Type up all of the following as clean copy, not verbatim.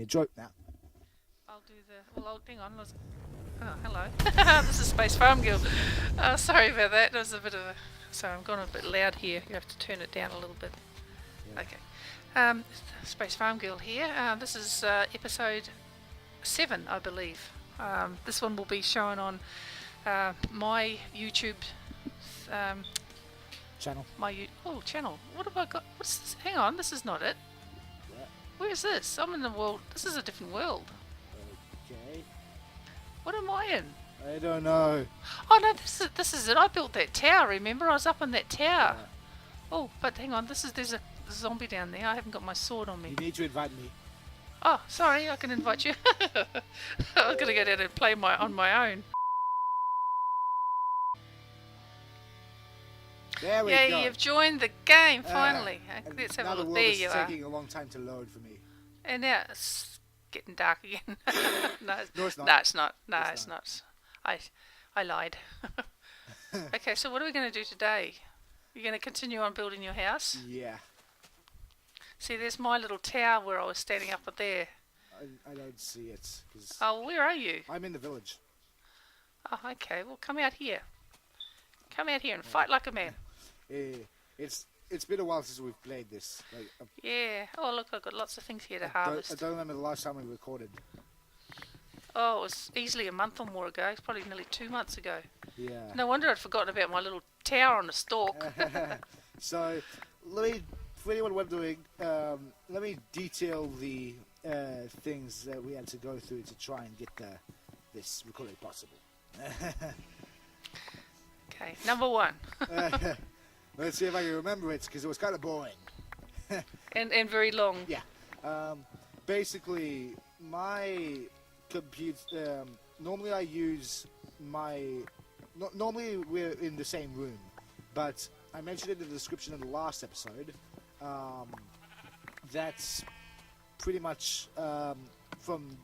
a joke now. I'll do the... Well, hang on. Oh, hello. This is SpaceFarmGirl. Sorry about that. That was a bit of a... Sorry, I'm going a bit loud here. You have to turn it down a little bit. Yeah. Okay. SpaceFarmGirl here. This is episode 7, I believe. This one will be shown on my YouTube... channel. Channel. What have I got? What's this? Hang on, this is not it. What? Where's this? I'm in the world. This is a different world. Okay. What am I in? I don't know. Oh no, this is it. I built that tower. Remember, I was up in that tower. Yeah. Oh, but hang on. There's a zombie down there. I haven't got my sword on me. You need to invite me. Oh, sorry. I can invite you. I was gonna go down and play on my own. There we go. Yeah, you've joined the game finally. Let's have a look. There you are. It's taking a long time to load for me. And now it's getting dark again. No, it's not. No, it's not. No, it's not. I lied. Okay, so what are we going to do today? You're going to continue on building your house? Yeah. See, there's my little tower where I was standing up there. I don't see it. Oh, where are you? I'm in the village. Oh, okay. Well, come out here. Come out here and fight like a man. It's been a while since we've played this. Yeah. Oh, look, I've got lots of things here to harvest. I don't remember the last time we recorded. Oh, it was easily a month or more ago. It's probably nearly 2 months ago. Yeah. No wonder I'd forgotten about my little tower on a stalk. So, for anyone wondering, let me detail the things that we had to go through to try and get this recording possible. Okay, number 1. Let's see if I can remember it, because it was kind of boring. and very long. Yeah. Basically, my computer... normally I use my... normally we're in the same room, but I mentioned it in the description of the last episode. That's pretty much from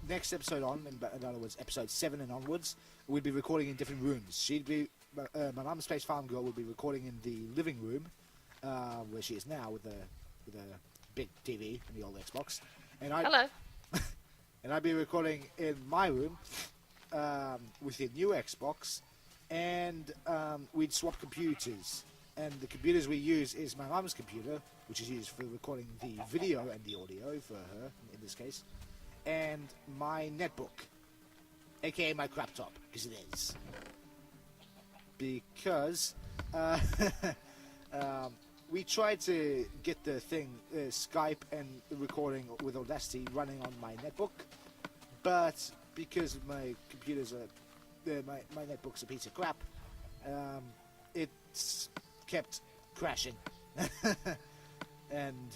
next episode on, in other words, episode 7 and onwards, we'd be recording in different rooms. She'd be... my mum, SpaceFarmGirl, will be recording in the living room, where she is now with a big TV and the old Xbox. And Hello. And I'd be recording in my room with the new Xbox, and we'd swap computers. And the computers we use is my mum's computer, which is used for recording the video and the audio for her, in this case, and my netbook, aka my crap top, because it is. Because we tried to get the thing, Skype and the recording with Audacity running on my netbook, but because my computer's my netbook's a piece of crap, it's kept crashing. And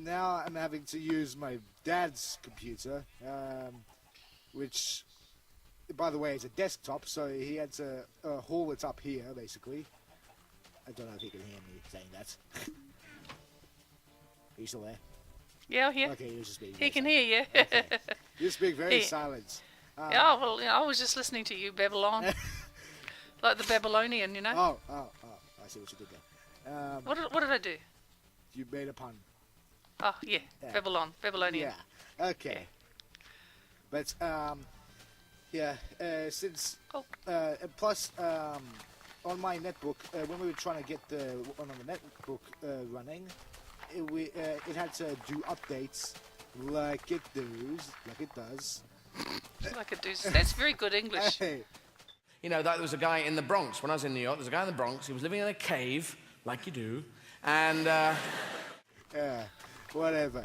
now I'm having to use my dad's computer, which... by the way, it's a desktop, so he had to haul it up here, basically. I don't know if he can hear me saying that. Are you still there? Yeah, here. Okay, he was just being... He can hear you. Okay. You speak very silent. Yeah, well, I was just listening to you, Babylon. Like the Babylonian, you know? Oh, I see what you did there. What did I do? You made a pun. Oh, yeah. Babylonian. Yeah, okay. Yeah. But, yeah, since... Oh. Plus, on my netbook, when we were trying to get the one on the netbook running, it had to do updates like it does. Like it does. That's very good English. Hey. You know, there was a guy in the Bronx. When I was in New York, there was a guy in the Bronx. He was living in a cave, like you do, and... Yeah, whatever.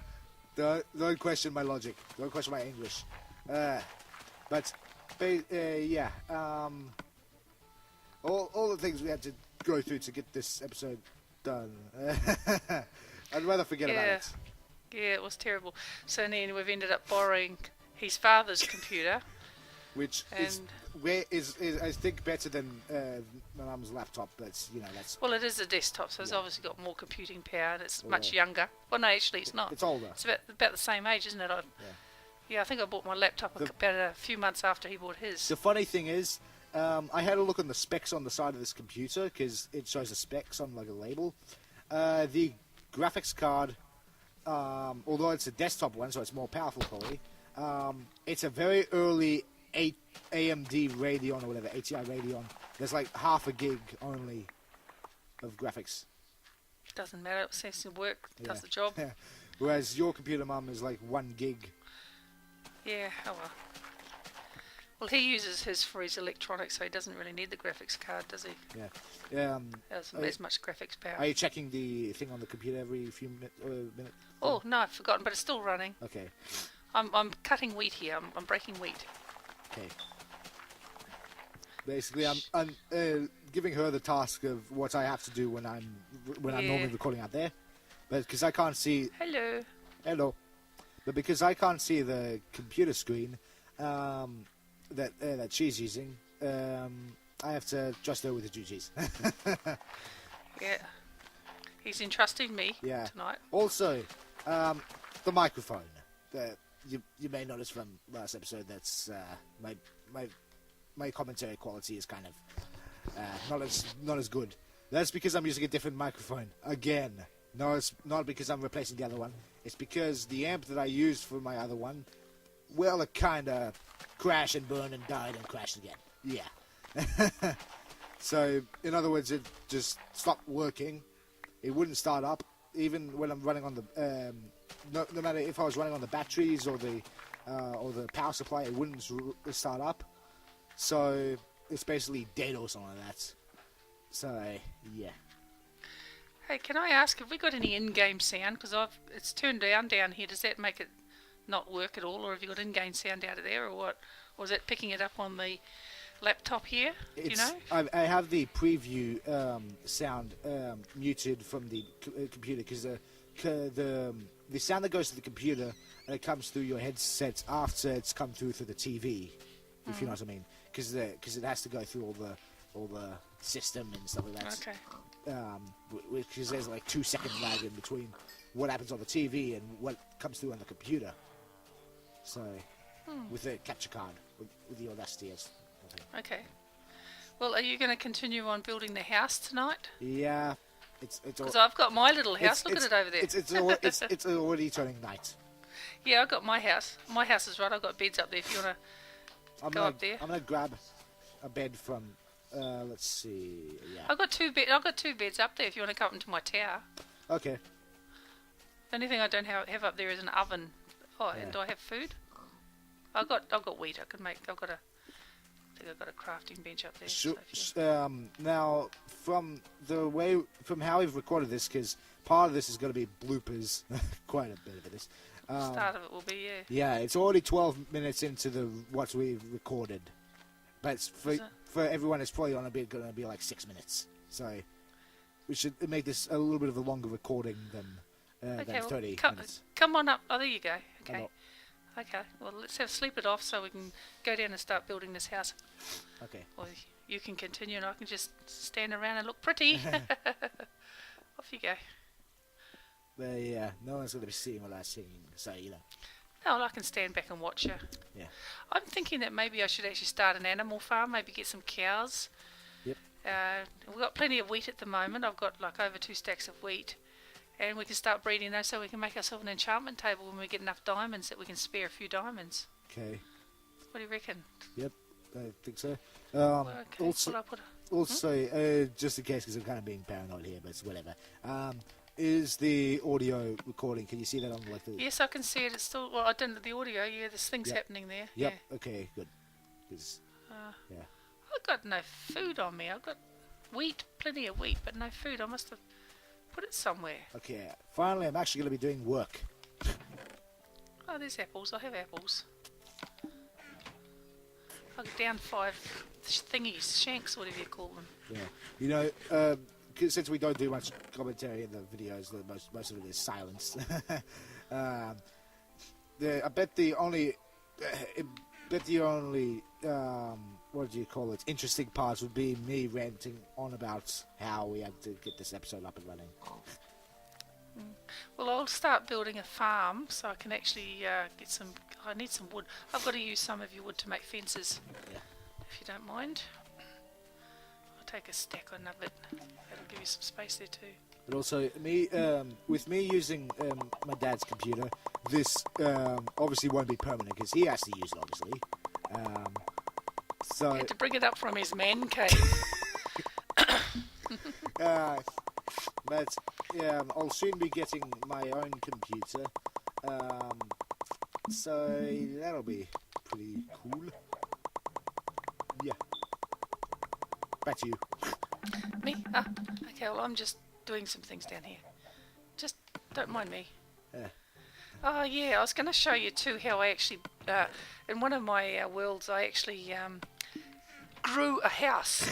Don't question my logic. Don't question my English. But... yeah, all the things we had to go through to get this episode done. I'd rather forget about it. Yeah, it was terrible. So then we've ended up borrowing his father's computer. Which is I think, better than my mum's laptop, but, you know, that's... Well, it is a desktop, so it's obviously got more computing power, and it's much younger. Well, no, actually, it's not. It's older. It's about the same age, isn't it? Yeah, I think I bought my laptop about a few months after he bought his. The funny thing is, I had a look on the specs on the side of this computer, because it shows the specs on, like, a label. The graphics card although it's a desktop one, so it's more powerful probably. It's a very early AMD Radeon or whatever, ATI Radeon. There's like half a gig only of graphics. Doesn't matter. It seems to work. Does the job. Yeah. Whereas your computer, Mum, is like 1 gig. Yeah. Oh well. Well, he uses his for his electronics, so he doesn't really need the graphics card, does he? Yeah. Doesn't as much graphics power. Are you checking the thing on the computer every few minutes? Oh no, I've forgotten, but it's still running. Okay. I'm cutting wheat here. I'm breaking wheat. Okay. Basically, I'm giving her the task of what I have to do when I'm normally recording out there, but because I can't see. Hello. But because I can't see the computer screen that she's using, I have to trust her with the duties. Yeah. He's entrusting me tonight. Also, the microphone. You may notice from last episode that's my commentary quality is kind of not as good. That's because I'm using a different microphone again. No, it's not because I'm replacing the other one. It's because the amp that I used for my other one, well, it kind of crashed and burned and died and crashed again. Yeah. So, in other words, it just stopped working. It wouldn't start up, even when I'm running on the. No matter if I was running on the batteries or the power supply, it wouldn't start up. So it's basically dead or something like that. So yeah. Hey, can I ask, have we got any in-game sound? Because it's turned down here. Does that make it not work at all, or have you got in-game sound out of there, or what? Or is it picking it up on the laptop here? Do you know? I have the preview sound muted from the computer because the sound that goes to the computer and it comes through your headset after it's come through the TV, if you know what I mean, because it has to go through all the system and stuff like that. Okay. Because there's like 2 second lag in between what happens on the TV and what comes through on the computer. So with the capture card, with the Audacity as. Okay. Well, are you going to continue on building the house tonight? Yeah. Because I've got my little house. Look at it over there. It's already turning night. Yeah, I've got my house. My house is right. I've got beds up there if you want to go up there. I'm going to grab a bed from, let's see, yeah. I've got two beds up there if you want to come up into my tower. Okay. The only thing I don't have up there is an oven. Oh, and do I have food? I've got wheat. I think I've got a crafting bench up there. Sure. Now, from how we've recorded this, because part of this is going to be bloopers, quite a bit of it is. Start of it will be, yeah. Yeah, it's already 12 minutes into what we've recorded, but for everyone, it's probably going to be like 6 minutes. So we should make this a little bit of a longer recording than 30 minutes. Come on up. Oh, there you go. Okay. Hello. Okay, well, let's sleep it off so we can go down and start building this house. Okay. Or you can continue and I can just stand around and look pretty. Off you go. But yeah, no one's going to be seeing what I'm seeing, so you know. No, I can stand back and watch you. Yeah. I'm thinking that maybe I should actually start an animal farm, maybe get some cows. Yep. We've got plenty of wheat at the moment. I've got like over 2 stacks of wheat. And we can start breeding those so we can make ourselves an enchantment table when we get enough diamonds that we can spare a few diamonds. Okay. What do you reckon? Yep, I think so. Okay. Also, just in case, because I'm kind of being paranoid here, but it's whatever. Is the audio recording? Can you see that on like the? Yes, I can see it. It's still. Well, I don't know the audio. Yeah, there's things happening there. Yep. Yeah. Okay. Good. Yeah. I've got no food on me. I've got wheat, plenty of wheat, but no food. I must have put it somewhere. Okay. Finally, I'm actually going to be doing work. Oh, there's apples. I have apples. I've down 5 thingies, shanks, whatever you call them. Yeah. You know, since we don't do much commentary in the videos, most of it is silence. I bet the only what do you call it? Interesting parts would be me ranting on about how we had to get this episode up and running. Well, I'll start building a farm so I can actually get some. I need some wood. I've got to use some of your wood to make fences. Yeah. If you don't mind. I'll take a stack of it. That'll give you some space there too. But also, with me using my dad's computer, this obviously won't be permanent because he has to use it, obviously. So, He had to bring it up from his man cave. but I'll soon be getting my own computer. So that'll be pretty cool. Yeah. Back to you. Me? Ah, okay, well, I'm just doing some things down here. Just don't mind me. Yeah. Oh, yeah, I was going to show you too how I actually, in one of my worlds, I actually grew a house.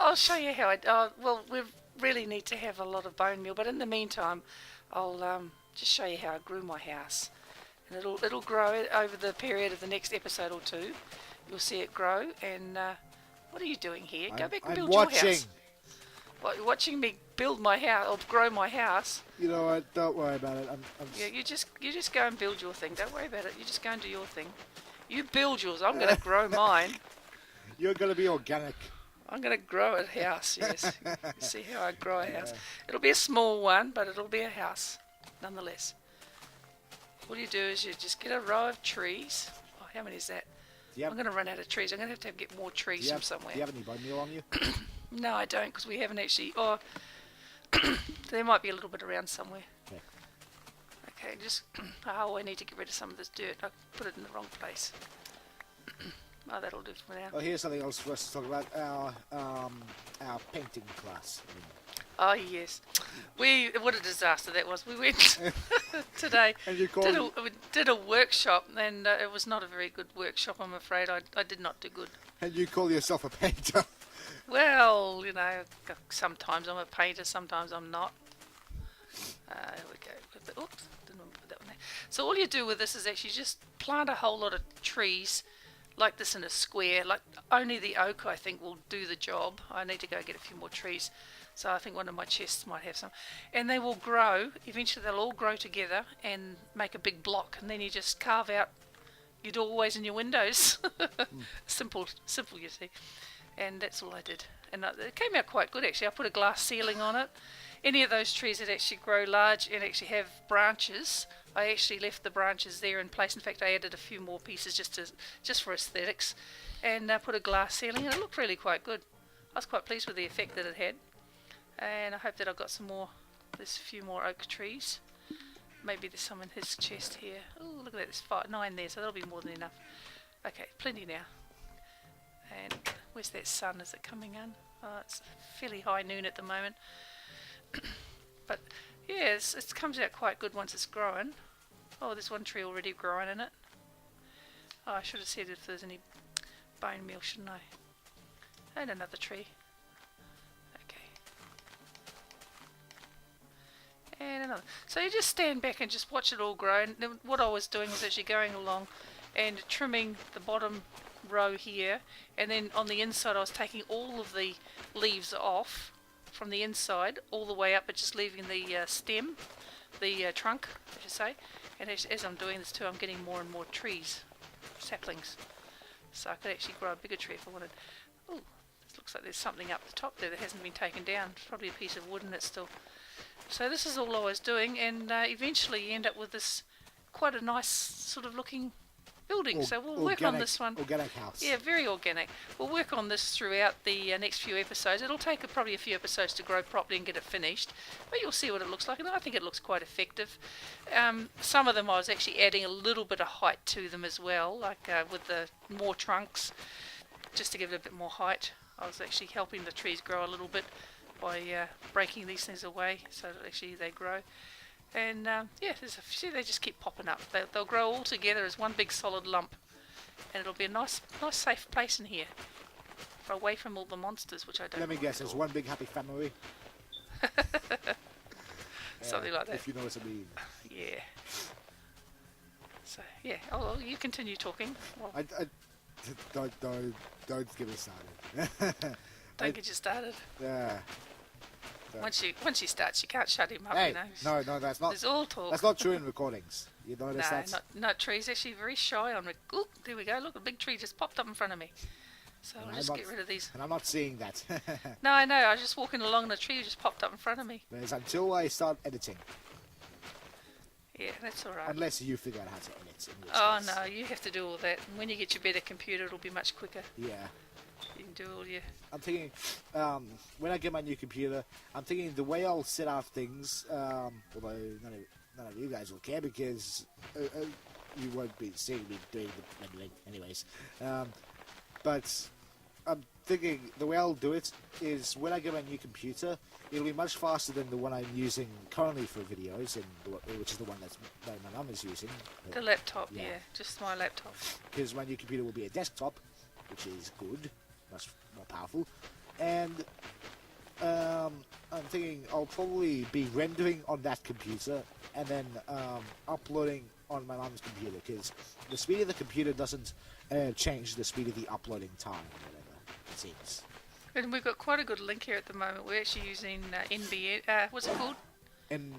I'll show you how well, we really need to have a lot of bone meal, but in the meantime, I'll just show you how I grew my house. And it'll grow over the period of the next episode or two. You'll see it grow, and what are you doing here? Go back and build your house. What, you're watching me build my house, or grow my house? You know what? Don't worry about it. Yeah, you just go and build your thing. Don't worry about it. You just go and do your thing. You build yours. I'm going to grow mine. You're going to be organic. I'm going to grow a house, yes. See how I grow a house. It'll be a small one, but it'll be a house, nonetheless. All you do is you just get a row of trees. Oh, how many is that? Yep. I'm going to run out of trees. I'm going to have to get more trees from somewhere. Do you have any bone meal on you? No, I don't, because we haven't actually... Oh, there might be a little bit around somewhere. Okay. Okay, just... Oh, I need to get rid of some of this dirt. I put it in the wrong place. Oh, that'll do for now. Oh, here's something else for us to talk about. Our painting class. Oh, yes. What a disaster that was. We went today, And you we did a workshop, and it was not a very good workshop, I'm afraid. I did not do good. And you call yourself a painter? Well, you know, sometimes I'm a painter, sometimes I'm not. Here we go. Oops, didn't want to put that one there. So all you do with this is actually just plant a whole lot of trees like this in a square. Like only the oak, I think, will do the job. I need to go get a few more trees. So I think one of my chests might have some. And they will grow. Eventually they'll all grow together and make a big block. And then you just carve out your doorways and your windows. Simple, you see. And that's all I did. And it came out quite good, actually. I put a glass ceiling on it. Any of those trees that actually grow large and actually have branches, I actually left the branches there in place. In fact, I added a few more pieces just for aesthetics. And put a glass ceiling, and it looked really quite good. I was quite pleased with the effect that it had. And I hope that I've got some more. There's a few more oak trees. Maybe there's some in his chest here. Oh, look at that, there's 9 there, so that'll be more than enough. Okay, plenty now. And where's that sun? Is it coming in? Oh, it's fairly high noon at the moment. But yeah, it comes out quite good once it's growing. Oh, there's one tree already growing in it. Oh, I should have said if there's any bone meal, shouldn't I? And another tree. And another. So you just stand back and just watch it all grow. And then what I was doing was actually going along and trimming the bottom row here, and then on the inside I was taking all of the leaves off from the inside all the way up, but just leaving the stem, the trunk, I should say. And as I'm doing this too, I'm getting more and more trees, saplings, so I could actually grow a bigger tree if I wanted. Oh, it looks like there's something up the top there that hasn't been taken down. It's probably a piece of wood, and it's still. So this is all I was doing, and eventually you end up with this quite a nice sort of looking building. So we'll work on this one. Organic house. Yeah, very organic. We'll work on this throughout the next few episodes. It'll take probably a few episodes to grow properly and get it finished, but you'll see what it looks like, and I think it looks quite effective. Some of them I was actually adding a little bit of height to them as well, like with the more trunks, just to give it a bit more height. I was actually helping the trees grow a little bit by breaking these things away so that actually they grow. And yeah, see, they just keep popping up. They'll grow all together as one big solid lump, and it'll be a nice safe place in here, away from all the monsters, which I don't. Let me guess, it's one big happy family. Something like that. If you know what I mean. Yeah. So yeah, well, you continue talking. Well, Don't get me started. don't get you started. Yeah. Once she starts, you can't shut him up. Hey, You know. no, that's not. There's all talk. That's not true in recordings. You notice No, that? not trees. Actually, very shy on. Oop, there we go. Look, a big tree just popped up in front of me. So And I'll I'm just not- get rid of these. And I'm not seeing that. No, I know. I was just walking along and a tree just popped up in front of me. Whereas until I start editing, Yeah, that's all right. unless you figure out how to edit. in which Oh case- no, you have to do all that. And when you get your better computer, it'll be much quicker. Yeah. You can do all your. I'm thinking, when I get my new computer, I'm thinking the way I'll set out things, although none of you guys will care because you won't be seeing me doing the rendering anyways. But I'm thinking the way I'll do it is when I get my new computer, it'll be much faster than the one I'm using currently for videos, and which is the one that my mum is using. The laptop, Yeah. yeah, just my laptop. Because my new computer will be a desktop, which is good, much more powerful, and I'm thinking I'll probably be rendering on that computer and then uploading on my mum's computer, because the speed of the computer doesn't change the speed of the uploading time, or whatever it seems. And we've got quite a good link here at the moment. We're actually using NBN. What's it called? And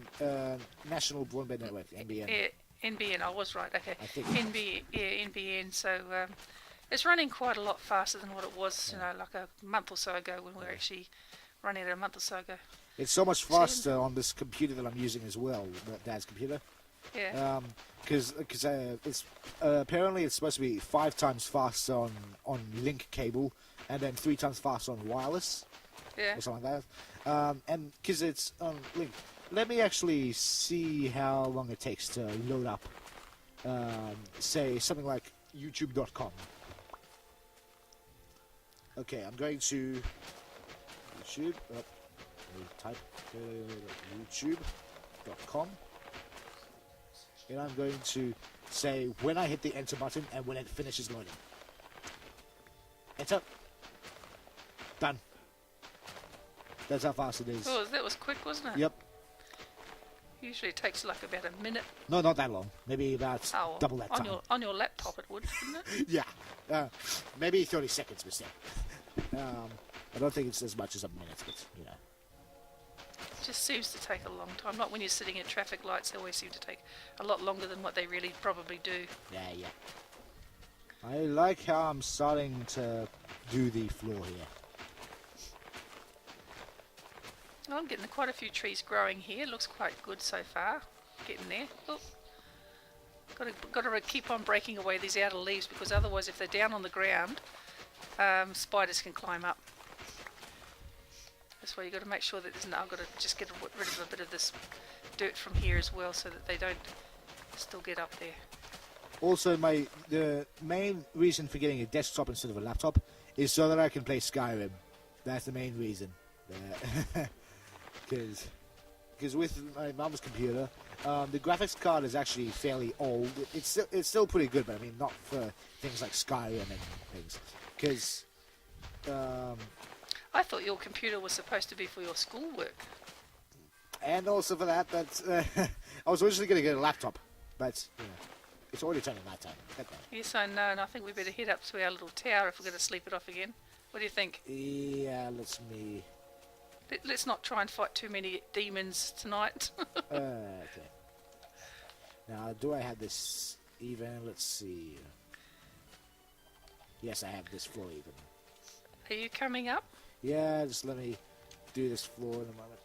National Broadband Network, NBN. Yeah, NBN. I was right. Okay. I think. NBN. Yeah, NBN. So it's running quite a lot faster than what it was, like a month or so ago when we were actually running it a month or so ago. It's so much faster on this computer that I'm using as well, Dad's computer. Yeah. Because it's apparently it's supposed to be 5 times faster on link cable, and then 3 times faster on wireless, Yeah. or something like that. And because it's on link, let me actually see how long it takes to load up. Say something like YouTube.com. Okay, I'm going to YouTube. Let me type YouTube.com. And I'm going to say when I hit the enter button and when it finishes loading. Enter. Done. That's how fast it is. Oh, that was quick, wasn't it? Yep. Usually it takes like about a minute. No, not that long. Maybe about Oh, double that time. on your laptop it would, wouldn't it? Yeah. Maybe 30 seconds per second. I don't think it's as much as a minute, but you know. It just seems to take a long time. Not when you're sitting in traffic lights. They always seem to take a lot longer than what they really probably do. Yeah. I like how I'm starting to do the floor here. Well, I'm getting quite a few trees growing here. Looks quite good so far. Getting there. Oh. Got to keep on breaking away these outer leaves, because otherwise if they're down on the ground, spiders can climb up. That's why you've got to make sure that there's no... I've got to just get rid of a bit of this dirt from here as well, so that they don't still get up there. Also, the main reason for getting a desktop instead of a laptop is so that I can play Skyrim. That's the main reason. Because with my mum's computer, the graphics card is actually fairly old. It's still pretty good, but I mean not for things like Skyrim and things. Because I thought your computer was supposed to be for your schoolwork. and also for that, but I was originally going to get a laptop, but you know, it's already turning night time. Yes, I know, and I think we better head up to our little tower if we're going to sleep it off again. What do you think? Yeah, Let's not try and fight too many demons tonight. okay. Now, do I have this even? Let's see. Yes, I have this floor even. Are you coming up? Yeah, just let me do this floor in a moment.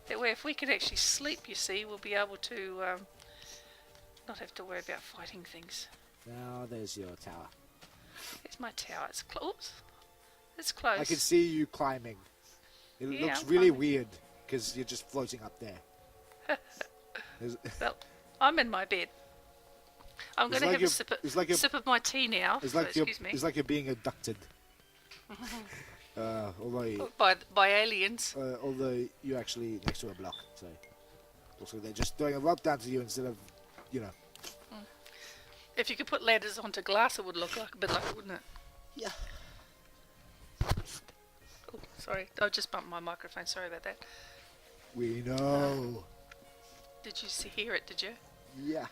That way, if we could actually sleep, you see, we'll be able to not have to worry about fighting things. Now, there's your tower. There's my tower. It's close. It's close. I can see you climbing. It Yeah, looks I'm really climbing. weird because you're just floating up there. Well, I'm in my bed. I'm going to have a sip of my tea now. It's like Excuse me. It's like you're being abducted. By aliens. Although you're actually next to a block, so also they're just throwing a rope down to you instead of, you know. If you could put ladders onto glass, it would look like a bit like it, wouldn't it? Yeah. Oh, sorry, I just bumped my microphone. Sorry about that. We know. Did you hear it? Did you? Yeah.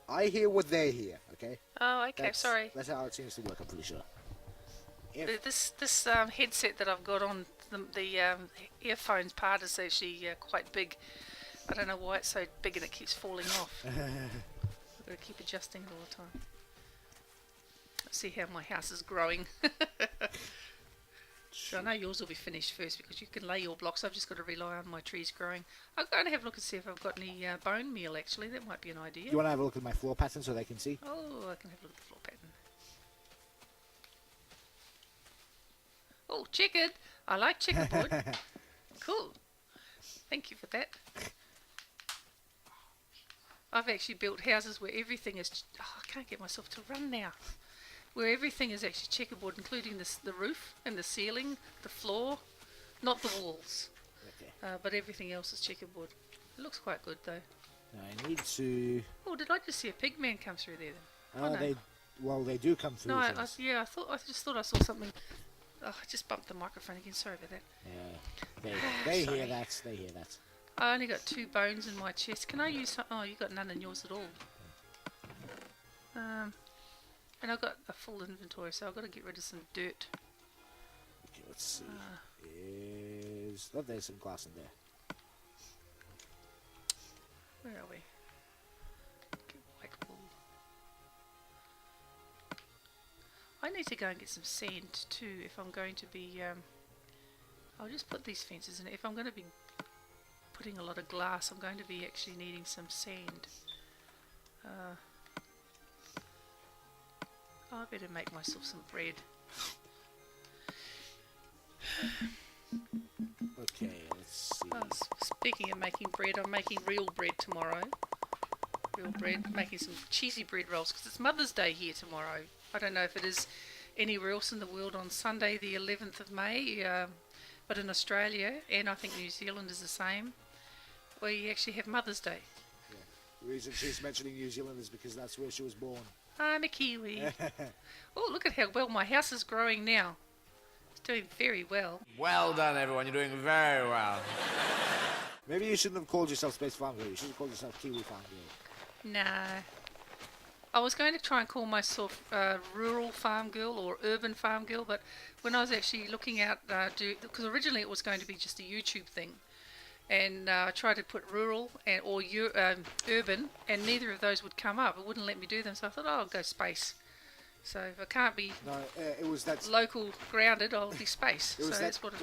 I hear what they hear. Okay. Oh, okay. Sorry. That's how it seems to work. I'm pretty sure. This headset that I've got on, the earphones part is actually quite big. I don't know why it's so big and it keeps falling off. I've got to keep adjusting it all the time. Let's see how my house is growing. So I know yours will be finished first because you can lay your blocks. I've just got to rely on my trees growing. I'll go and have a look and see if I've got any bone meal, actually. That might be an idea. Do you want to have a look at my floor pattern so they can see? Oh, I can have a look at the floor pattern. Oh, checkered. I like checkerboard. Cool. Thank you for that. I've actually built houses where everything is... Oh, I can't get myself to run now. Where everything is actually checkerboard, including the roof and the ceiling, the floor, not the walls. Okay. But everything else is checkerboard. It looks quite good though. I need to... Oh, did I just see a pig man come through there then? Oh, no. They do come through. No, I things. I just thought I saw something. Oh, I just bumped the microphone again. Sorry about that. Yeah, they hear that. They hear that. I only got 2 bones in my chest. Can I use some? Oh, you got none in yours at all. And I've got a full inventory, so I've got to get rid of some dirt. Okay, let's see. There's some glass in there. Where are we? Get white wool. I need to go and get some sand too if I'm going to be... I'll just put these fences in. If I'm going to be putting a lot of glass, I'm going to be actually needing some sand. I better make myself some bread. Okay, let's see. Speaking of making bread, I'm making real bread tomorrow. Real bread, making some cheesy bread rolls because it's Mother's Day here tomorrow. I don't know if it is anywhere else in the world on Sunday the 11th of May, but in Australia, and I think New Zealand is the same, we actually have Mother's Day. Yeah. The reason she's mentioning New Zealand is because that's where she was born. I'm a Kiwi. Oh, look at how well my house is growing now. It's doing very well. Well done, everyone. You're doing very well. Maybe you shouldn't have called yourself SpaceFarmGirl. You should have called yourself Kiwi Farm Girl. Nah. I was going to try and call myself Rural Farm Girl or Urban Farm Girl, but when I was actually looking out, because originally it was going to be just a YouTube thing, and I tried to put rural or urban, and neither of those would come up. It wouldn't let me do them, so I thought, oh, I'll go space. So if I can't be it was that local grounded, I'll be space. It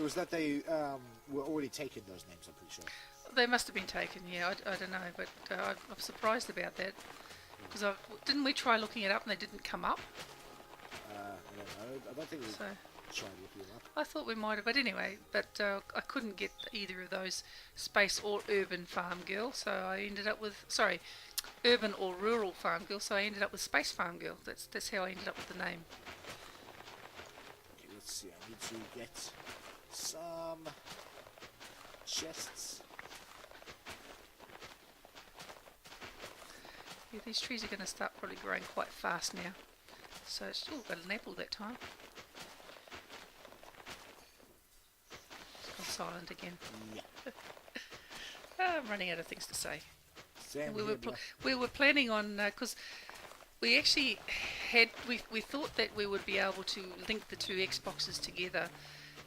was that they were already taking those names, I'm pretty sure. They must have been taken, yeah, I don't know, but I'm surprised about that. Because didn't we try looking it up and they didn't come up? I don't know. I don't think we tried looking it up. I thought we might have, but anyway, I couldn't get either of those, space or urban farm girl, so I ended up with, urban or rural farm girl, so I ended up with Space Farm Girl. That's how I ended up with the name. Okay, let's see. I need to get some chests. Yeah, these trees are going to start probably growing quite fast now. So it's still got an apple that time. It's gone silent again. Yeah. I'm running out of things to say. We were planning on, because we actually had, we thought that we would be able to link the 2 Xboxes together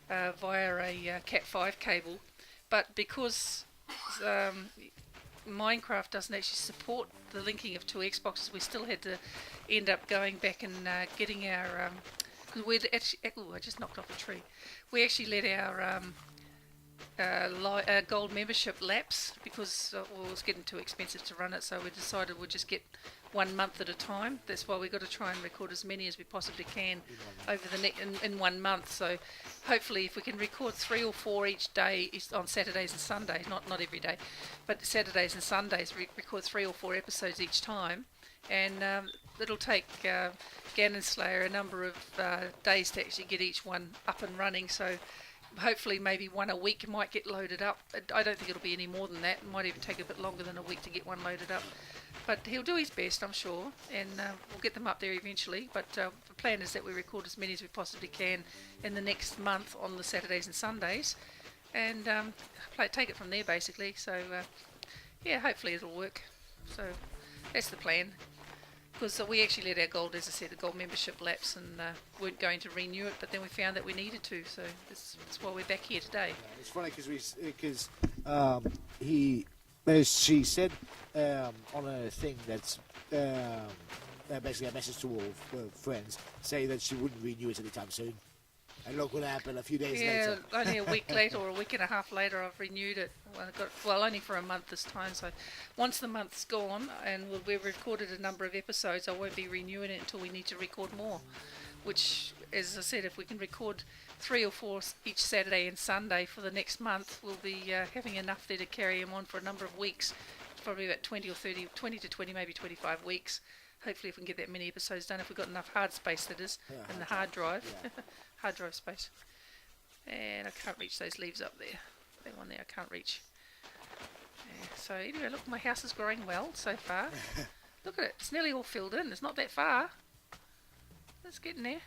via a Cat5 cable, but because Minecraft doesn't actually support the linking of 2 Xboxes, we still had to end up going back and getting our, because we'd actually, I just knocked off a tree. We actually let our gold membership lapse because it was getting too expensive to run it, so we decided we'd just get 1 month at a time. That's why we've got to try and record as many as we possibly can over the in 1 month. So hopefully if we can record 3 or 4 each day on Saturdays and Sundays, not every day, but Saturdays and Sundays, record 3 or 4 episodes each time, and it'll take Ganon Slayer a number of days to actually get each one up and running. So hopefully maybe 1 a week might get loaded up. I don't think it'll be any more than that. It might even take a bit longer than a week to get one loaded up. But he'll do his best, I'm sure, and we'll get them up there eventually. But the plan is that we record as many as we possibly can in the next month on the Saturdays and Sundays, and take it from there basically. So yeah, hopefully it'll work. So that's the plan. Because we actually let our gold, as I said, the gold membership lapse, and weren't going to renew it, but then we found that we needed to, so that's why we're back here today. Yeah, it's funny because she said on a thing that's basically a message to all friends, say that she wouldn't renew it anytime soon. And look what happened a few days Yeah, later. only a week later or a week and a half later, I've renewed it. Well, only for a month this time. So once the month's gone and we've recorded a number of episodes, I won't be renewing it until we need to record more. Which, as I said, if we can record 3 or 4 each Saturday and Sunday for the next month, we'll be having enough there to carry them on for a number of weeks. Probably about 20 to 20, maybe 25 weeks. Hopefully, if we can get that many episodes done, if we've got enough hard space, that is, in the hard drive. Yeah. Hard drive space. And I can't reach those leaves up there. That one there I can't reach. Yeah, so anyway, look, my house is growing well so far. Look at it. It's nearly all filled in. It's not that far. It's getting there.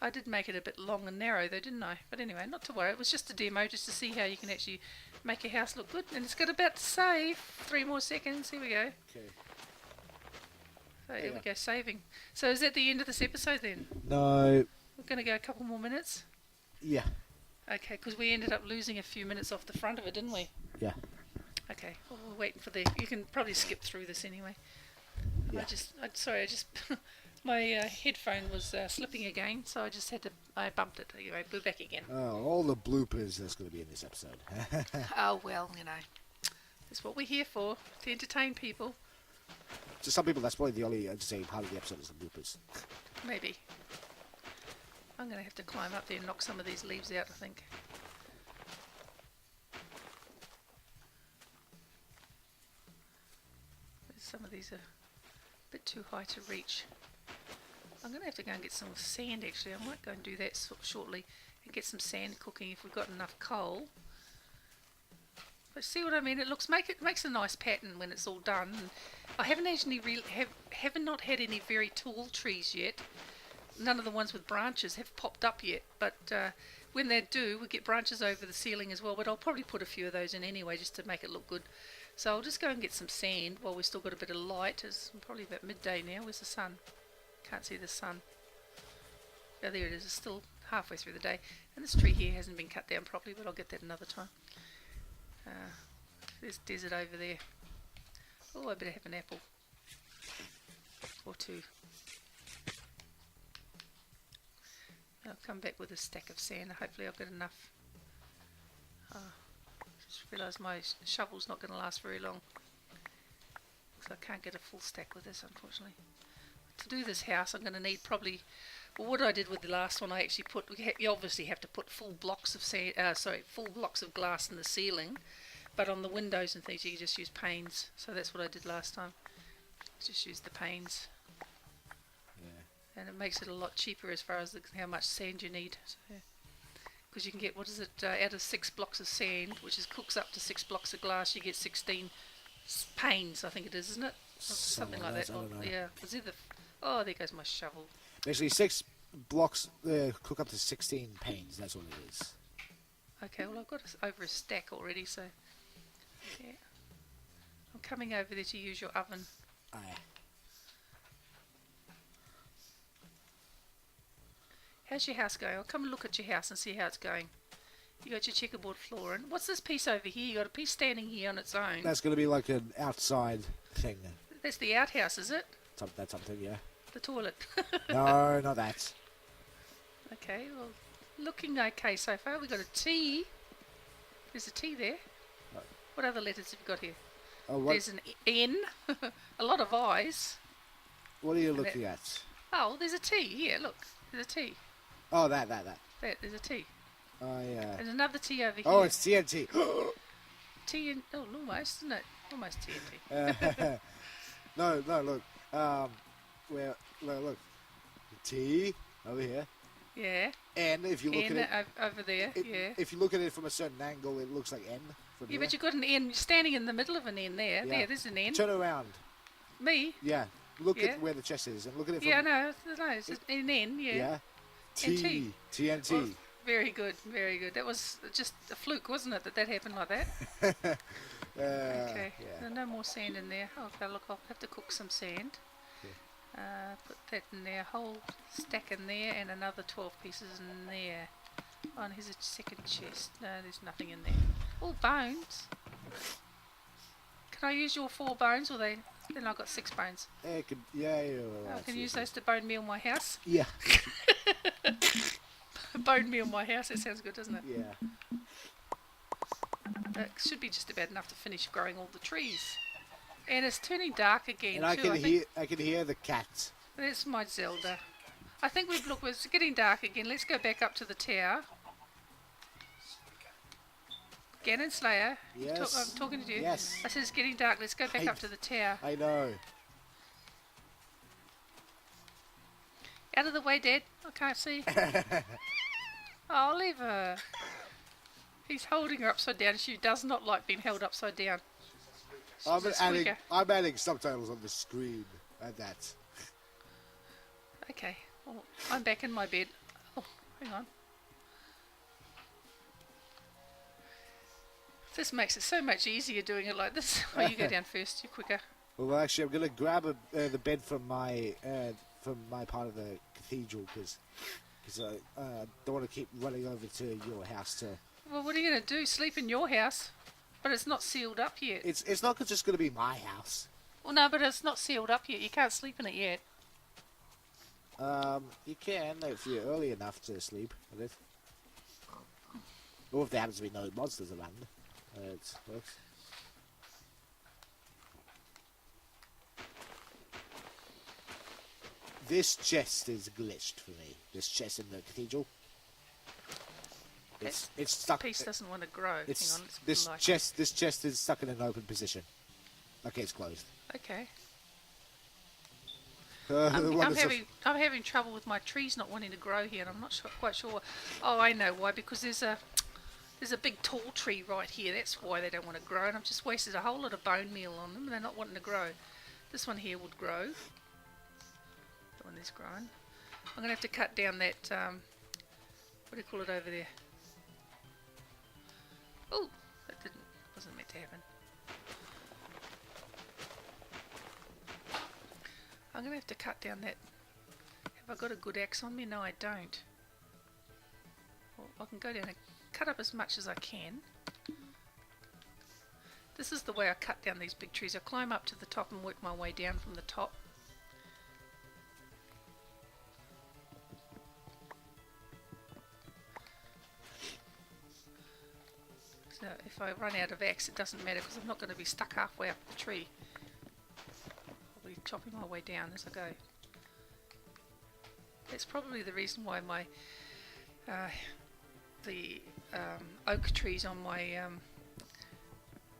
I did make it a bit long and narrow though, didn't I? But anyway, not to worry. It was just a demo just to see how you can actually make your house look good. And it's got about to save. 3 more seconds. Here we go. Okay. So here we go, saving. So is that the end of this episode then? No. We're going to go a couple more minutes? Yeah. Okay, because we ended up losing a few minutes off the front of it, didn't we? Yeah. Okay, well, we're waiting for you can probably skip through this anyway. Yeah. Sorry, my headphone was slipping again, so I bumped it. Anyway, we're back again. Oh, all the bloopers that's going to be in this episode. Oh, well, that's what we're here for, to entertain people. To some people, that's probably the only entertaining part of the episode is the bloopers. Maybe. I'm going to have to climb up there and knock some of these leaves out, I think. Some of these are a bit too high to reach. I'm going to have to go and get some sand, actually. I might go and do that shortly and get some sand cooking if we've got enough coal. But see what I mean? It makes a nice pattern when it's all done. And I haven't actually haven't not had any very tall trees yet. None of the ones with branches have popped up yet, but when they do, we get branches over the ceiling as well. But I'll probably put a few of those in anyway, just to make it look good. So I'll just go and get some sand while we've still got a bit of light. It's probably about midday now. Where's the sun? Can't see the sun. Oh, there it is. It's still halfway through the day. And this tree here hasn't been cut down properly, but I'll get that another time. There's desert over there. Oh, I better have an apple. Or 2. I'll come back with a stack of sand. Hopefully I'll get enough. Just realised my shovel's not going to last very long. So I can't get a full stack with this, unfortunately. To do this house, I'm going to need probably... Well, what I did with the last one, I actually you obviously have to put full blocks of full blocks of glass in the ceiling. But on the windows and things, you can just use panes. So that's what I did last time. Just use the panes. Yeah. And it makes it a lot cheaper as far as how much sand you need. Because you can get, out of 6 blocks of sand, which cooks up to 6 blocks of glass, you get 16 panes, I think it is, isn't it? Something like that. I don't know. Yeah. Oh, there goes my shovel. Basically, 6 blocks cook up to 16 panes. That's what it is. Okay, well, I've got over a stack already, so... Yeah. I'm coming over there to use your oven. Oh, yeah. How's your house going? I'll come and look at your house and see how it's going. You got your checkerboard floor, and what's this piece over here? You got a piece standing here on its own. That's going to be like an outside thing. That's the outhouse, is it? That's something, yeah. The toilet. No, not that. Okay, well, looking okay so far. We've got a T. There's a T there. Right. What other letters have you got here? Oh, what? There's an N. A lot of I's. What are you looking at? Oh, there's a T here. Look, there's a T. Oh, that. There's a T. Oh, yeah. There's another T over here. Oh, it's TNT. T and almost, isn't it? Almost TNT. No, look. Look. T over here. Yeah. N, if you look N at it. over there. Yeah. If you look at it from a certain angle, it looks like N. From Yeah, here. but you've got an N standing in the middle of an N there. Yeah. There's an N. Turn around. Me? Yeah. Look Yeah. at where the chest is, and look at it from. Yeah, no, it's an N. Yeah. Yeah. And T. TNT. Well, very good, very good. That was just a fluke, wasn't it, that happened like that? Okay. Yeah. No more sand in there. Okay, look, I'll have to cook some sand. Put that in there, whole stack in there, and another 12 pieces in there. Oh, and here's a second chest. No, there's nothing in there. All bones. Can I use your 4 bones, or then I've got 6 bones? Yeah. I can use those to bone meal my house. Yeah. bone meal my house. That sounds good, doesn't it? Yeah. That should be just about enough to finish growing all the trees. And it's turning dark again And too. I can hear the cat. That's my Zelda. I think it's getting dark again. Let's go back up to the tower. Ganon Slayer. Yes. I'm talking to you. Yes. I said it's getting dark. Let's go back up to the tower. I know. Out of the way, Dad. I can't see. Oh, leave her. He's holding her upside down. She does not like being held upside down. I'm adding subtitles on the screen at that. Okay. Well, I'm back in my bed. Oh, hang on. This makes it so much easier doing it like this. Oh, you go down first. You're quicker. Well, actually, I'm going to grab the bed from my part of the cathedral because I don't want to keep running over to your house to. Well, what are you going to do? Sleep in your house? But it's not sealed up yet. It's not just going to be my house. Well, no, but it's not sealed up yet. You can't sleep in it yet. You can if you're early enough to sleep in it. Or if there happens to be no monsters around. It works. This chest is glitched for me. This chest in the cathedral. It's stuck. Piece doesn't want to grow. It's, Hang on, this chest is stuck in an open position. Okay, it's closed. Okay. I'm I'm having trouble with my trees not wanting to grow here, and I'm not quite sure. Oh, I know why. Because there's a big tall tree right here. That's why they don't want to grow. And I've just wasted a whole lot of bone meal on them. And they're not wanting to grow. This one here would grow. The one is growing. I'm going to have to cut down that. What do you call it over there? Oh, that wasn't meant to happen. I'm going to have to cut down that. Have I got a good axe on me? No, I don't. Well, I can go down and cut up as much as I can. This is the way I cut down these big trees. I climb up to the top and work my way down from the top. So if I run out of axe, it doesn't matter because I'm not going to be stuck halfway up the tree. I'll be chopping my way down as I go. That's probably the reason why my oak trees on my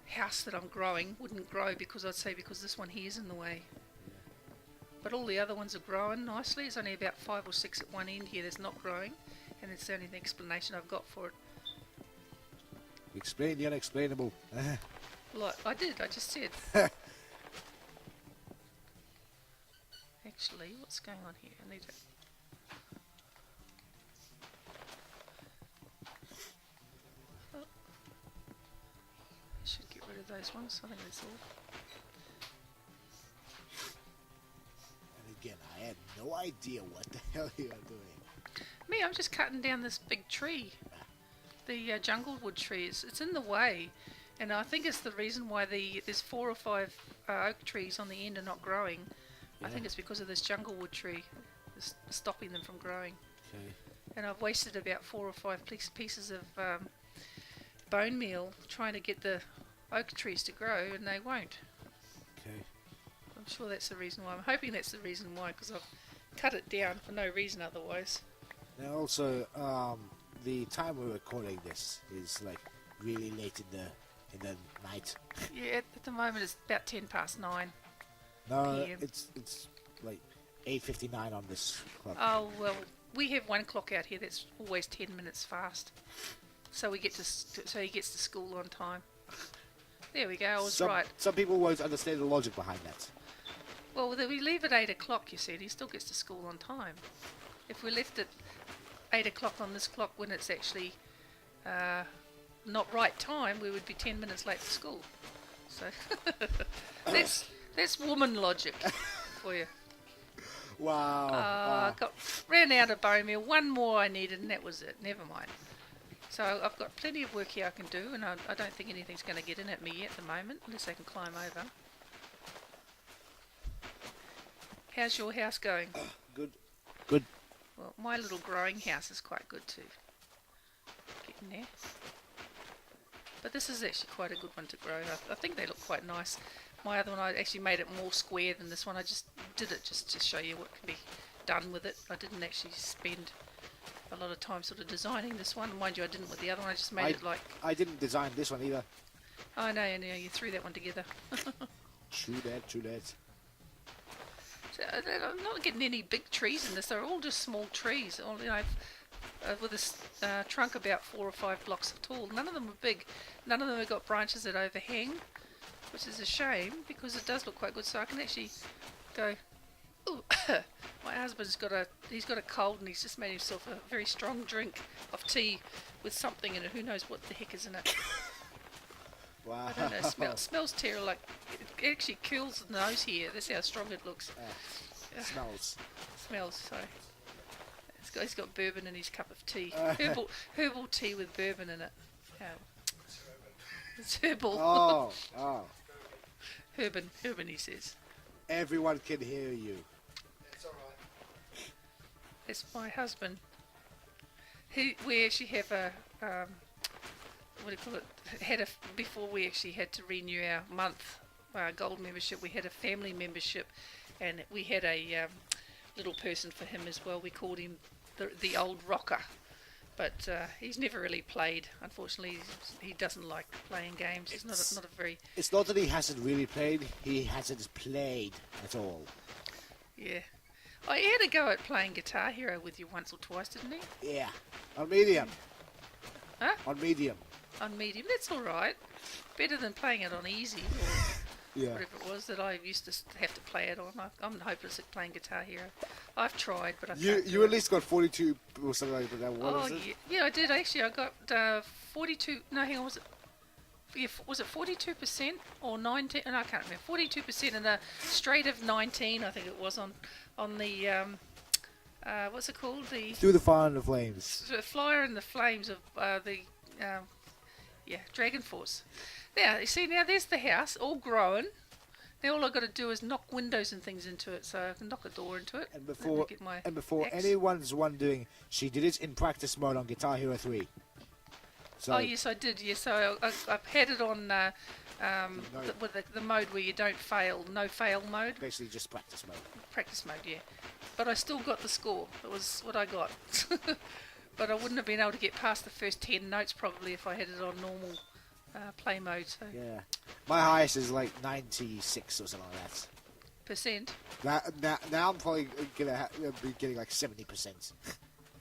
house that I'm growing wouldn't grow, because I'd say because this one here is in the way. But all the other ones are growing nicely. It's only about 5 or 6 at one end here that's not growing, and it's the only explanation I've got for it. Explain the unexplainable. Like I did, I just said. Actually, what's going on here? I need to. Oh. I should get rid of those ones. I think that's all. And again, I had no idea what the hell you are doing. Me, I'm just cutting down this big tree. The jungle wood trees. It's in the way, and I think it's the reason why there's 4 or 5 oak trees on the end are not growing. Yeah. I think it's because of this jungle wood tree. It's stopping them from growing. Okay. And I've wasted about 4 or 5 pieces of bone meal trying to get the oak trees to grow, and they won't. Okay. I'm sure that's the reason why. I'm hoping that's the reason why, because I've cut it down for no reason otherwise. Now also, the time we're recording this is like really late in the night. Yeah, at the moment it's about 9:10. No, PM. it's like 8:59 on this clock. Oh well, we have one clock out here that's always 10 minutes fast, so we get so he gets to school on time. There we go. I was right. Some people won't understand the logic behind that. Well, we leave at 8 o'clock. You said he still gets to school on time. If we left at 8 o'clock on this clock when it's actually not right time, we would be 10 minutes late for school. So that's woman logic for you. Wow. I ran out of bone meal. One more I needed, and that was it. Never mind. So I've got plenty of work here I can do, and I don't think anything's going to get in at me yet at the moment, unless I can climb over. How's your house going? Good. Good. Well, my little growing house is quite good too. getting there. But this is actually quite a good one to grow. I think they look quite nice. My other one, I actually made it more square than this one. I just did it just to show you what can be done with it. I didn't actually spend a lot of time sort of designing this one. Mind you, I didn't with the other one. I just made it like... I didn't design this one either. Oh, no, you threw that one together. True that, true that. So, I'm not getting any big trees in this. They're all just small trees. All, you know, with a trunk about 4 or 5 blocks tall. None of them are big. None of them have got branches that overhang, which is a shame because it does look quite good. So I can actually go... Ooh, my husband's got a cold and he's just made himself a very strong drink of tea with something in it. Who knows what the heck is in it? Wow. I don't know. Smells terrible. Like it actually kills the nose here. That's how strong it looks. Smells. Smells. So he's got bourbon in his cup of tea. Herbal tea with bourbon in it. Oh. It's herbal. Oh. Herbin, he says. Everyone can hear you. It's all right. It's my husband. We actually have a what do you call it? Before we actually had to renew our month gold membership. We had a family membership, and we had a little person for him as well. We called him the old rocker, but he's never really played. Unfortunately, he doesn't like playing games. He's not a very... It's not that he hasn't really played, he hasn't played at all. Yeah. Oh, he had a go at playing Guitar Hero with you once or twice, didn't he? Yeah. On medium. Huh? On medium. On medium. That's all right. Better than playing it on easy or Yeah. whatever it was that I used to have to play it on. I'm hopeless at playing Guitar Hero. I've tried, but I can't do You it. at least got 42 or something like that. What was it? Yeah, I did actually. I got 42. No, hang on. Was it 42% or 19? No, I can't remember. 42% and a straight of 19. I think it was on the what's it called? The Through the fire and the flames. Flyer and the Flames of the Dragon Force. Now you see, now there's the house all growing. Now all I've got to do is knock windows and things into it, so I can knock a door into it. And before axe. anyone's wondering, she did it in practice mode on Guitar Hero 3. So Oh yes, I did. Yes, so I've had it on with the mode where you don't fail, no fail mode, basically just practice mode. practice mode. Yeah, but I still got the score. It was what I got. But I wouldn't have been able to get past the first 10 notes probably if I had it on normal play mode. So Yeah. My highest is like 96 or something like that. percent. Now I'm probably gonna be getting like 70%.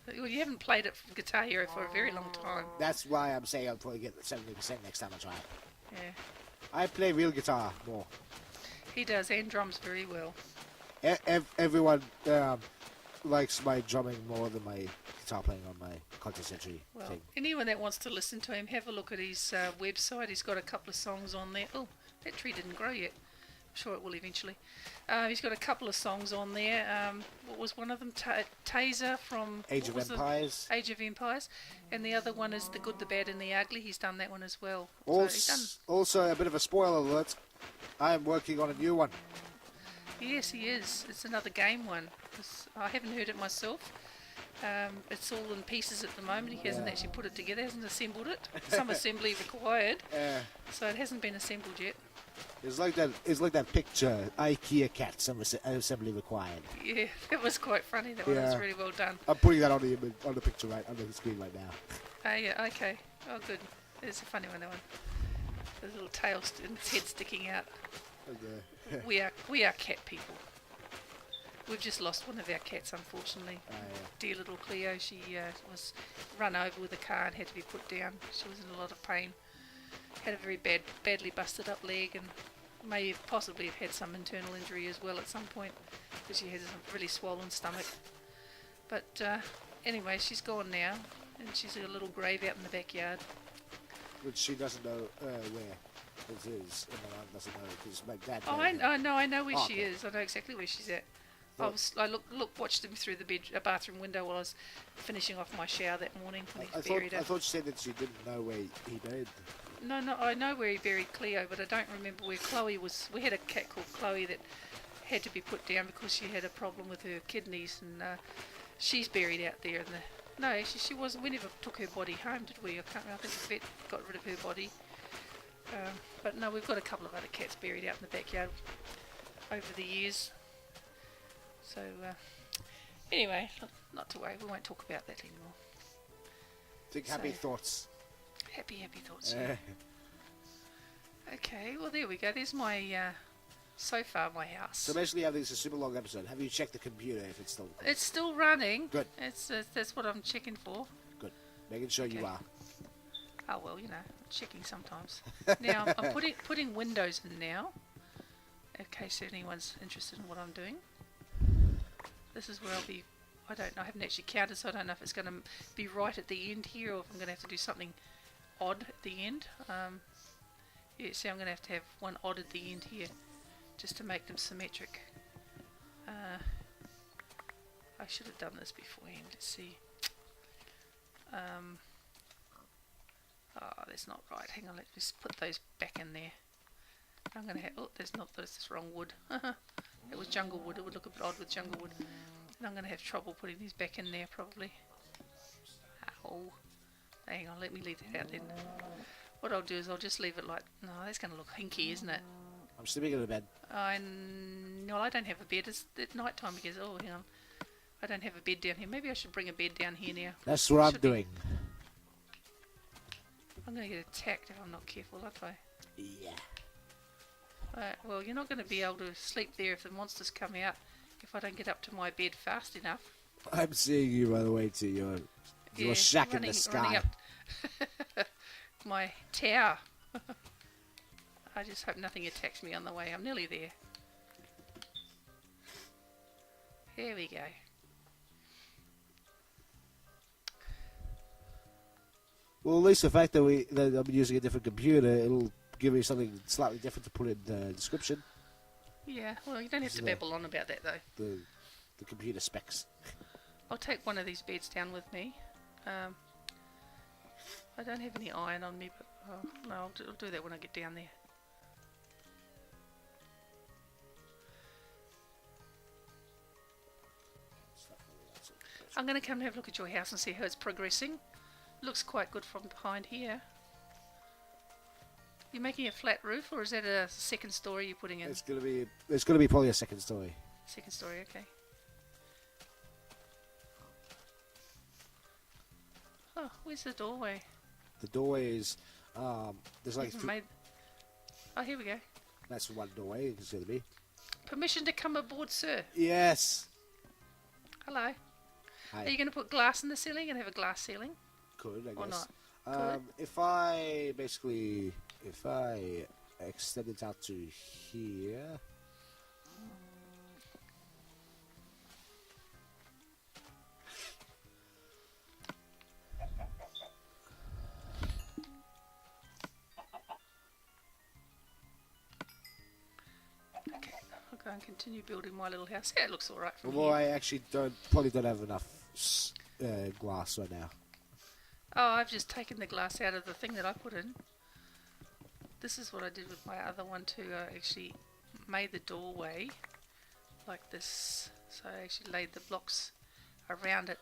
Well, you haven't played it from Guitar Hero for a very long time. That's why I'm saying I'll probably get 70% next time I try it. Yeah, I play real guitar more. he does, and drums very well. Everyone likes my drumming more than my guitar playing on my content century Well, thing. anyone that wants to listen to him, have a look at his website. He's got a couple of songs on there. Oh, that tree didn't grow yet. I'm sure it will eventually. He's got a couple of songs on there. What was one of them? Taser from Age of Empires. Age of Empires. And the other one is The Good, the Bad and the Ugly. He's done that one as well. So he's done... Also, a bit of a spoiler alert. I am working on a new one. Yes, he is. It's another game one. I haven't heard it myself. It's all in pieces at the moment. He hasn't actually put it together, hasn't assembled it. Some assembly required, so it hasn't been assembled yet. It's like that picture, IKEA cat, some assembly required. Yeah, it was quite funny. That one was really well done. I'm putting that on the picture right on the screen right now. Oh yeah, okay. Oh good. It's a funny one, that one. The little tail and its head sticking out. We are cat people. We've just lost one of our cats, unfortunately. Dear little Cleo, she was run over with a car and had to be put down. She was in a lot of pain. Had a very badly busted up leg and may possibly have had some internal injury as well at some point because she had a really swollen stomach. But anyway, she's gone now and she's in a little grave out in the backyard. Which she doesn't know where it is, and my mum doesn't know because my dad. I know where she okay. is. I know exactly where she's at. Well, I watched him through the bathroom window while I was finishing off my shower that morning when he buried her. I thought she said that she didn't know where he buried. No, I know where he buried Cleo, but I don't remember where Chloe was. We had a cat called Chloe that had to be put down because she had a problem with her kidneys, and she's buried out there No, actually, she wasn't. We never took her body home, did we? I can't remember. I think the vet got rid of her body. But no, we've got a couple of other cats buried out in the backyard over the years. So, anyway, not to worry. We won't talk about that anymore. Think happy thoughts. Happy thoughts, yeah. Okay, well, there we go. There's my, so far, my house. So basically, this is a super long episode. Have you checked the computer if it's still... It's still running. Good. That's what I'm checking for. Good. Making sure you are. Oh, well, you know, checking sometimes. Now, I'm putting Windows in now, in case anyone's interested in what I'm doing. This is where I'll be... I don't know, I haven't actually counted, so I don't know if it's going to be right at the end here, or if I'm going to have to do something odd at the end. Yeah, see, I'm going to have one odd at the end here, just to make them symmetric. I should have done this beforehand. Let's see. Oh, that's not right. Hang on, let's just put those back in there. I'm going to have... Oh, there's this wrong wood. It was jungle wood. It would look a bit odd with jungle wood. And I'm going to have trouble putting these back in there, probably. Ow. Hang on, let me leave that out then. What I'll do is I'll just leave it like... No, that's going to look hinky, isn't it? I'm sleeping in a bed. No, I don't have a bed. It's at night time because... Oh, hang on. I don't have a bed down here. Maybe I should bring a bed down here now. That's what I'm doing. I'm going to get attacked if I'm not careful, aren't I? Yeah. Well, you're not going to be able to sleep there if the monsters come out, if I don't get up to my bed fast enough. I'm seeing you, by the way, to your shack in the sky. Running up my tower. I just hope nothing attacks me on the way. I'm nearly there. Here we go. Well, at least the fact that I'm using a different computer, it'll give me something slightly different to put in the description. Yeah, well, you don't have to babble on about that, though. The computer specs. I'll take one of these beds down with me. I don't have any iron on me, but no, I'll do that when I get down there. I'm going to come and have a look at your house and see how it's progressing. Looks quite good from behind here. You making a flat roof, or is that a second story you're putting in? It's gonna be probably a second story. Second story, okay. Oh, where's the doorway? The doorway is there's like Oh, here we go. That's one doorway. It's gonna be. Permission to come aboard, sir. Yes. Hello. Hi. Are you going to put glass in the ceiling and have a glass ceiling? Could, I guess. Or not? If I extend it out to here. Okay, I'll go and continue building my little house. Yeah, it looks alright from Well, here. I actually probably don't have enough glass right now. Oh, I've just taken the glass out of the thing that I put in. This is what I did with my other one too. I actually made the doorway like this. So I actually laid the blocks around it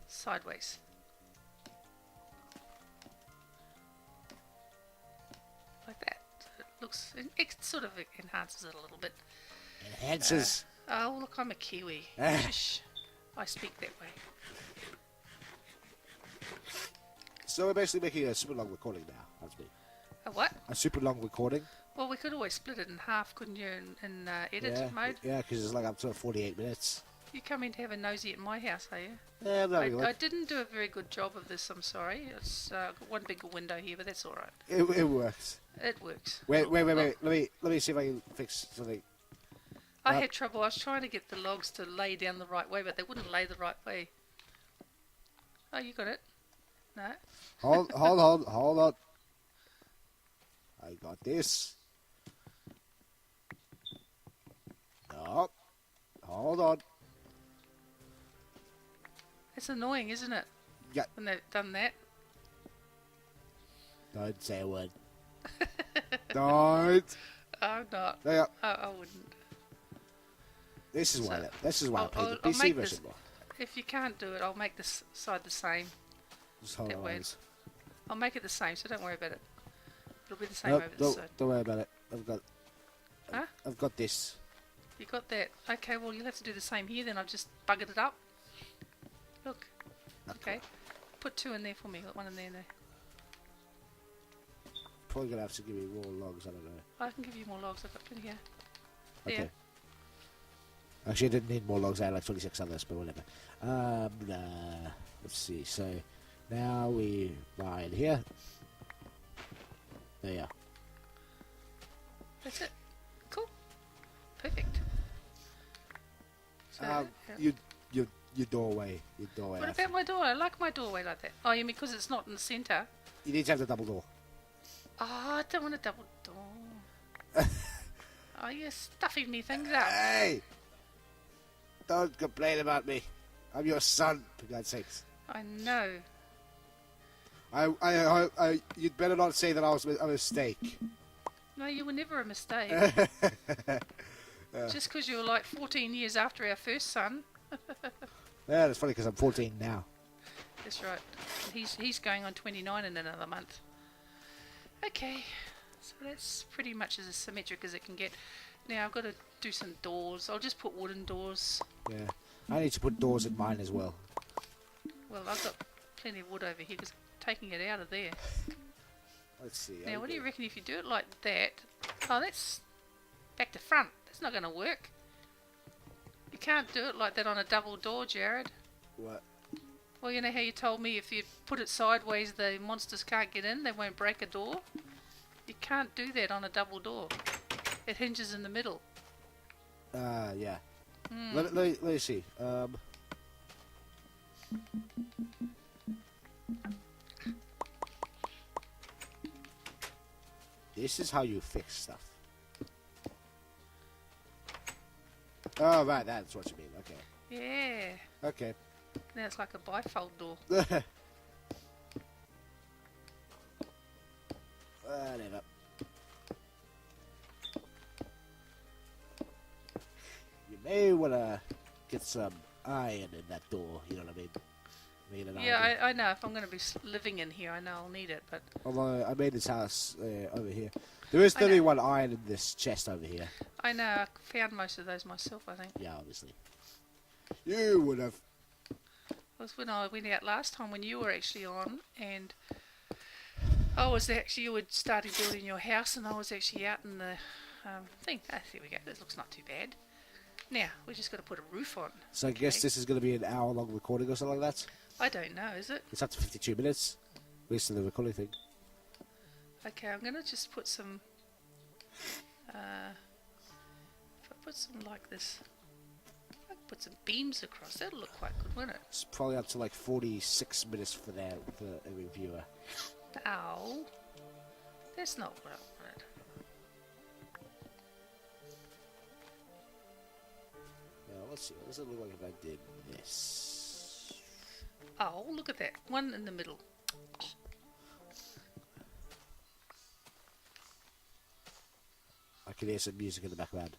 sideways. Like that. So it looks, it sort of enhances it a little bit. Enhances. Oh, look, I'm a Kiwi. Shh. I speak that way. So we're basically making a super long recording now. That's me. A what? A super long recording. Well, we could always split it in half, couldn't you, in edit mode? Yeah, because it's like up to 48 minutes. You come in to have a nosy at my house, are you? Yeah, I'm not I didn't do a very good job of this, I'm sorry. It's got one big window here, but that's alright. It works. It works. Wait. Let me see if I can fix something. I had trouble. I was trying to get the logs to lay down the right way, but they wouldn't lay the right way. Oh, you got it? No? Hold on. I got this. No. Hold on. It's annoying, isn't it? Yeah. When they've done that. Don't say a word. Don't. I'm not. There you go. I wouldn't. This is why I played the I'll PC make version more. if you can't do it, I'll make this side the same. Just hold That on. way. I'll make it the same, so don't worry about it. It'll be the same Nope, over this side. don't worry about it. Huh? I've got this. You got that? Okay, well you'll have to do the same here then. I've just buggered it up. Look. Okay. Put 2 in there for me. Got 1 in there and there. Probably gonna have to give me more logs. I don't know. I can give you more logs. I've got plenty here. Okay. There. Actually, I didn't need more logs. I had like 26 others, but whatever. Let's see. So now we mine here. There you are. That's it. Cool. Perfect. So, Your doorway. Your doorway. what about my door? I like my doorway like that. Oh, you mean because it's not in the centre? You need to have the double door. Oh, I don't want a double door. Oh, you're stuffing me things up. Hey! Don't complain about me. I'm your son, for God's sakes. I know. You'd better not say that I was a mistake. No, you were never a mistake. Just because you were like 14 years after our first son. Yeah, that's funny because I'm 14 now. That's right. He's going on 29 in another month. Okay, so that's pretty much as symmetric as it can get. Now I've got to do some doors. I'll just put wooden doors. Yeah, I need to put doors in mine as well. Well, I've got plenty of wood over here because I'm taking it out of there. Let's see. Now, what do you reckon if you do it like that? Oh, that's back to front. That's not going to work. You can't do it like that on a double door, Jared. What? Well, you know how you told me if you put it sideways, the monsters can't get in, they won't break a door? You can't do that on a double door. It hinges in the middle. Yeah. Let me see. This is how you fix stuff. Oh, right, that's what you mean. Okay. Yeah. Okay. Now it's like a bifold door. Whatever. You may want to get some iron in that door, you know what I mean? Yeah, I know. If I'm going to be living in here, I know I'll need it, but... Although I made this house over here. There is 31 iron in this chest over here. I know. I found most of those myself, I think. Yeah, obviously. You would have. It was when I went out last time when you were actually on, and I was actually, you had started building your house, and I was actually out in the thing. Ah, there we go. This looks not too bad. Now, we just got to put a roof on. So I guess this is going to be an hour-long recording or something like that? I don't know, is it? It's up to 52 minutes. At least in the recording thing. Okay, I'm going to just put some... if I put some like this... I can put some beams across. That'll look quite good, won't it? It's probably up to like 46 minutes for every viewer. Ow. That's not what I wanted. Now, let's see. What does it look like if I did this? Oh, look at that. One in the middle. I can hear some music in the background.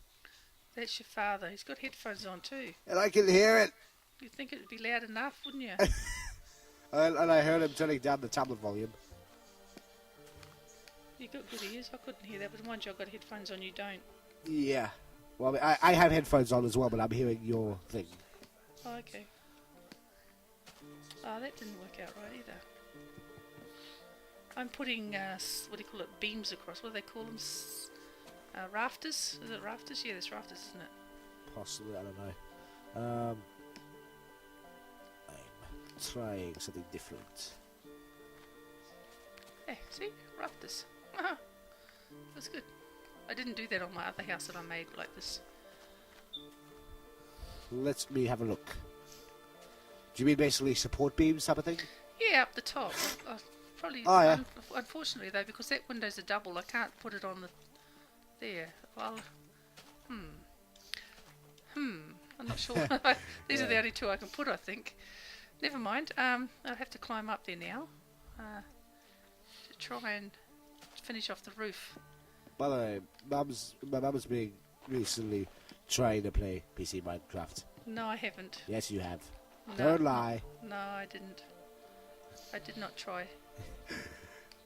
That's your father. He's got headphones on too. And I can hear it! You'd think it'd be loud enough, wouldn't you? And I heard him turning down the tablet volume. You got good ears. I couldn't hear that, but mind you, I've got headphones on, you don't. Yeah. Well, I have headphones on as well, but I'm hearing your thing. Oh, okay. Oh, that didn't work out right either. I'm putting, what do you call it, beams across. What do they call them? Rafters? Is it rafters? Yeah, there's rafters, isn't it? Possibly, I don't know. I'm trying something different. Yeah, see? Rafters. That's good. I didn't do that on my other house that I made like this. Let me have a look. Do you mean basically support beams type of thing? Yeah, up the top. Probably. Oh, yeah. Unfortunately, though, because that window's a double, I can't put it on the... There. Well, I'm not sure. These are the only two I can put, I think. Never mind. I'll have to climb up there now to try and finish off the roof. By the way, my mum's been recently trying to play PC Minecraft. No, I haven't. Yes, you have. Don't lie. No, I didn't. I did not try.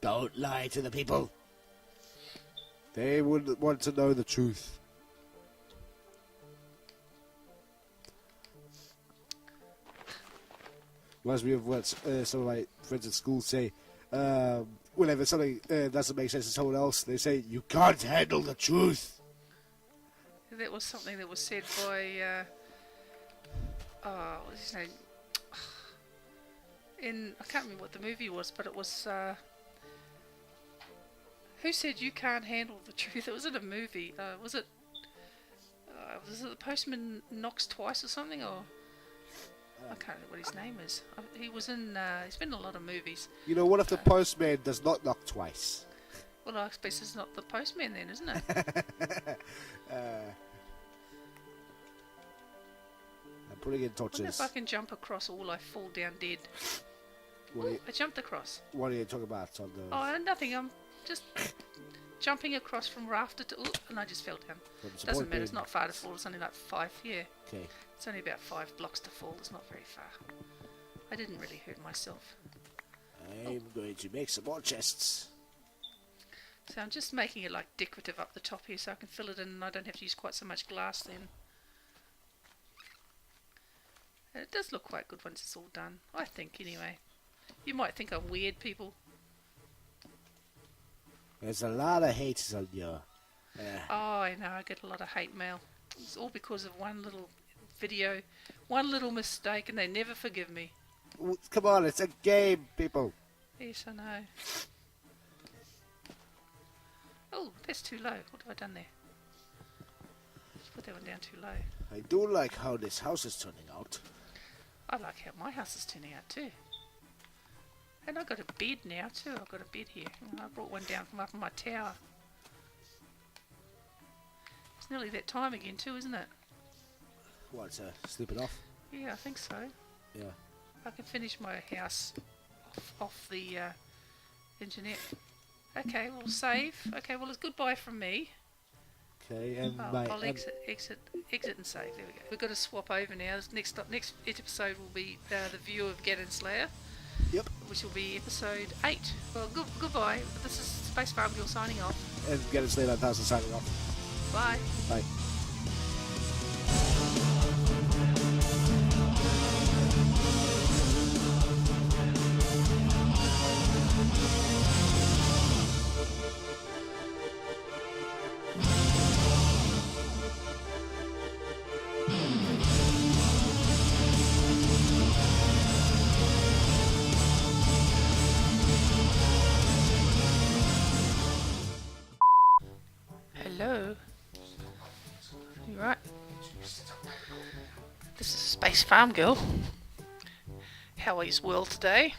Don't lie to the people. They would want to know the truth. Reminds me of what some of my friends at school say. Whenever something doesn't make sense to someone else, they say, "You can't handle the truth." That was something that was said by, what's his name? I can't remember what the movie was, but it was, who said you can't handle the truth? It was in a movie. Was it the postman knocks twice or something? Or I can't remember what his name is. He was in, he's been in a lot of movies. You know, what if the postman does not knock twice? Well, I suppose it's not the postman then, isn't it? I'm putting in I wonder torches. if I can jump across or will I fall down dead? What, I jumped across. what are you talking about? On the, Oh, nothing. I'm just jumping across from rafter to... and I just fell down. Doesn't matter. It's not far to fall. It's only like 5, yeah. Okay. It's only about 5 blocks to fall. It's not very far. I didn't really hurt myself. I'm going to make some more chests. So I'm just making it like decorative up the top here so I can fill it in and I don't have to use quite so much glass then. And it does look quite good once it's all done. I think anyway. You might think I'm weird, people. There's a lot of haters on you. Oh, I know. I get a lot of hate mail. It's all because of one little video, one little mistake, and they never forgive me. Come on, it's a game, people. Yes, I know. Oh, that's too low. What have I done there? Just put that one down too low. I do like how this house is turning out. I like how my house is turning out too. And I've got a bed now too. I've got a bed here. I brought one down from up in my tower. It's nearly that time again too, isn't it? What, sleeping off? Yeah, I think so. Yeah. I can finish my house off the internet. Okay, we'll save. Okay, well it's goodbye from me. Okay, and I'll exit and save. There we go. We've got to swap over now. This next episode will be the view of Gaddon Slayer. Yep. Which will be episode 8. Well, goodbye. This is SpaceFarmGirl signing off. And get it Slay 9000 signing off. Bye. Bye. Hello. You right? This is SpaceFarmGirl. How is world today?